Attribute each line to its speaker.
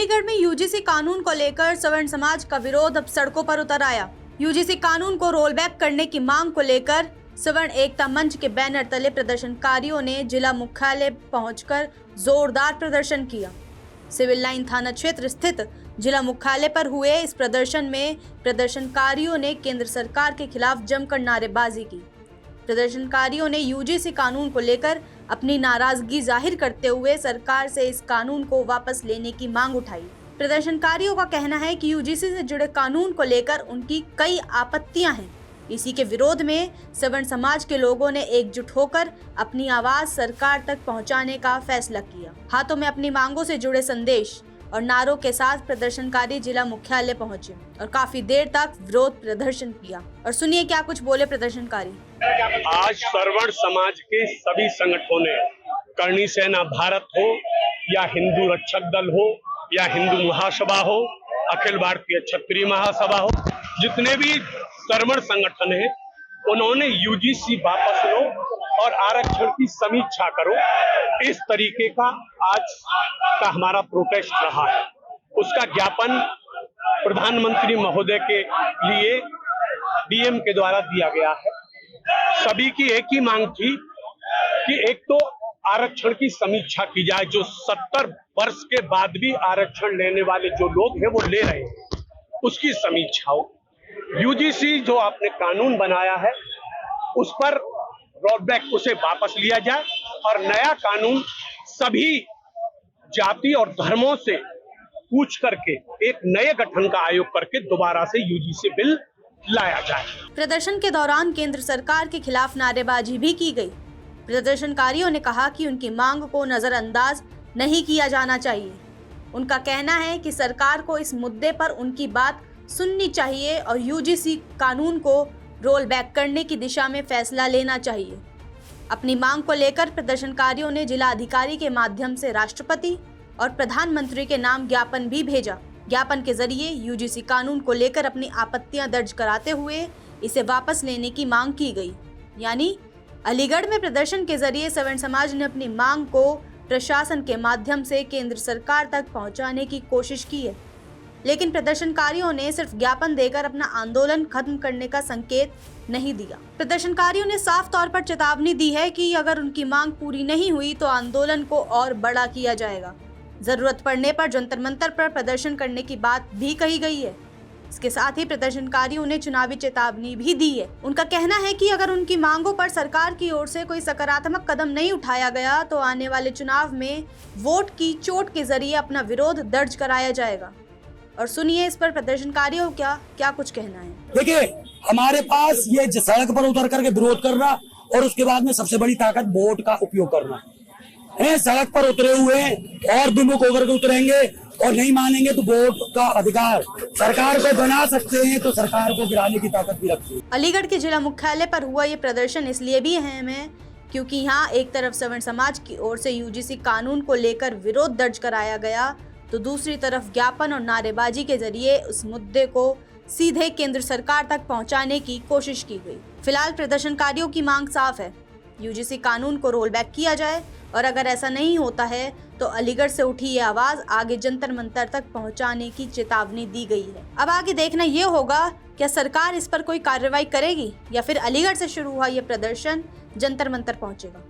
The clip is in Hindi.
Speaker 1: अलीगढ़ में यूजीसी कानून को लेकर सवर्ण समाज का विरोध अब सड़कों पर उतर आया। यूजीसी कानून को रोल बैक करने की मांग को लेकर सवर्ण एकता मंच के बैनर तले प्रदर्शनकारियों ने जिला मुख्यालय पहुंचकर जोरदार प्रदर्शन किया। सिविल लाइन थाना क्षेत्र स्थित जिला मुख्यालय पर हुए इस प्रदर्शन में प्रदर्शनकारियों ने केंद्र सरकार के खिलाफ जमकर नारेबाजी की। प्रदर्शनकारियों ने यूजीसी कानून को लेकर अपनी नाराजगी जाहिर करते हुए सरकार से इस कानून को वापस लेने की मांग उठाई। प्रदर्शनकारियों का कहना है कि यूजीसी से जुड़े कानून को लेकर उनकी कई आपत्तियां हैं। इसी के विरोध में सवर्ण समाज के लोगों ने एकजुट होकर अपनी आवाज सरकार तक पहुंचाने का फैसला किया। हाथों में अपनी मांगों से जुड़े संदेश और नारों के साथ प्रदर्शनकारी जिला मुख्यालय पहुंचे और काफी देर तक विरोध प्रदर्शन किया। और सुनिए क्या कुछ बोले प्रदर्शनकारी।
Speaker 2: आज सवर्ण समाज के सभी संगठनों ने, करणी सेना भारत हो या हिंदू रक्षक दल हो या हिंदू महासभा हो, अखिल भारतीय क्षत्रिय महासभा हो, जितने भी सवर्ण संगठन हैं, उन्होंने यूजीसी वापस लो और आरक्षण की समीक्षा करो, इस तरीके का आज का हमारा प्रोटेस्ट रहा है। उसका ज्ञापन प्रधानमंत्री महोदय के लिए डीएम के द्वारा दिया गया है। सभी की एक ही मांग थी कि एक तो आरक्षण की समीक्षा की जाए, जो 70 वर्ष के बाद भी आरक्षण लेने वाले जो लोग हैं वो ले रहे हैं, उसकी समीक्षा हो। यूजीसी जो आपने कानून बनाया है उस पर रोलबैक उसे वापस लिया जाए और नया कानून सभी जाति और धर्मों से पूछ करके एक नए गठन का आयोग करके दोबारा से यूजीसी बिल लाया जाए।
Speaker 1: प्रदर्शन के दौरान केंद्र सरकार के खिलाफ नारेबाजी भी की गई। प्रदर्शनकारियों ने कहा कि उनकी मांग को नजरअंदाज नहीं किया जाना चाहिए। उनका कहना है कि सरकार को इस मुद्दे पर उनकी बात सुननी चाहिए और यूजीसी कानून को रोल बैक करने की दिशा में फैसला लेना चाहिए। अपनी मांग को लेकर प्रदर्शनकारियों ने जिला अधिकारी के माध्यम से राष्ट्रपति और प्रधानमंत्री के नाम ज्ञापन भी भेजा। ज्ञापन के जरिए यूजीसी कानून को लेकर अपनी आपत्तियां दर्ज कराते हुए इसे वापस लेने की मांग की गई। यानी अलीगढ़ में प्रदर्शन के जरिए सवर्ण समाज ने अपनी मांग को प्रशासन के माध्यम से केंद्र सरकार तक पहुंचाने की कोशिश की है, लेकिन प्रदर्शनकारियों ने सिर्फ ज्ञापन देकर अपना आंदोलन खत्म करने का संकेत नहीं दिया। प्रदर्शनकारियों ने साफ तौर पर चेतावनी दी है कि अगर उनकी मांग पूरी नहीं हुई तो आंदोलन को और बड़ा किया जाएगा। जरूरत पड़ने पर जंतर मंतर पर प्रदर्शन करने की बात भी कही गई है। इसके साथ ही प्रदर्शनकारियों ने चुनावी चेतावनी भी दी है। उनका कहना है कि अगर उनकी मांगों पर सरकार की ओर से कोई सकारात्मक कदम नहीं उठाया गया तो आने वाले चुनाव में वोट की चोट के जरिए अपना विरोध दर्ज कराया जाएगा। और सुनिए इस पर प्रदर्शनकारियों क्या कुछ कहना है।
Speaker 3: देखिए, हमारे पास ये सड़क पर उतर करके विरोध करना और उसके बाद में सबसे बड़ी ताकत वोट का उपयोग करना है। सड़क पर उतरे हुए और विमुख होकर के उतरेंगे और नहीं मानेंगे तो वोट का अधिकार सरकार को बना सकते हैं, तो सरकार को गिराने की ताकत भी रखती है।
Speaker 1: अलीगढ़ के जिला मुख्यालय पर हुआ ये प्रदर्शन इसलिए भी अहम है क्योंकि यहाँ एक तरफ सवर्ण समाज की ओर से यूजीसी कानून को लेकर विरोध दर्ज कराया गया, तो दूसरी तरफ ज्ञापन और नारेबाजी के जरिए उस मुद्दे को सीधे केंद्र सरकार तक पहुंचाने की कोशिश की गई। फिलहाल प्रदर्शनकारियों की मांग साफ है, यूजीसी कानून को रोल बैक किया जाए और अगर ऐसा नहीं होता है तो अलीगढ़ से उठी ये आवाज आगे जंतर मंतर तक पहुंचाने की चेतावनी दी गई है। अब आगे देखना ये होगा क्या सरकार इस पर कोई कार्रवाई करेगी या फिर अलीगढ़ से शुरू हुआ ये प्रदर्शन जंतर मंतर पहुंचेगा।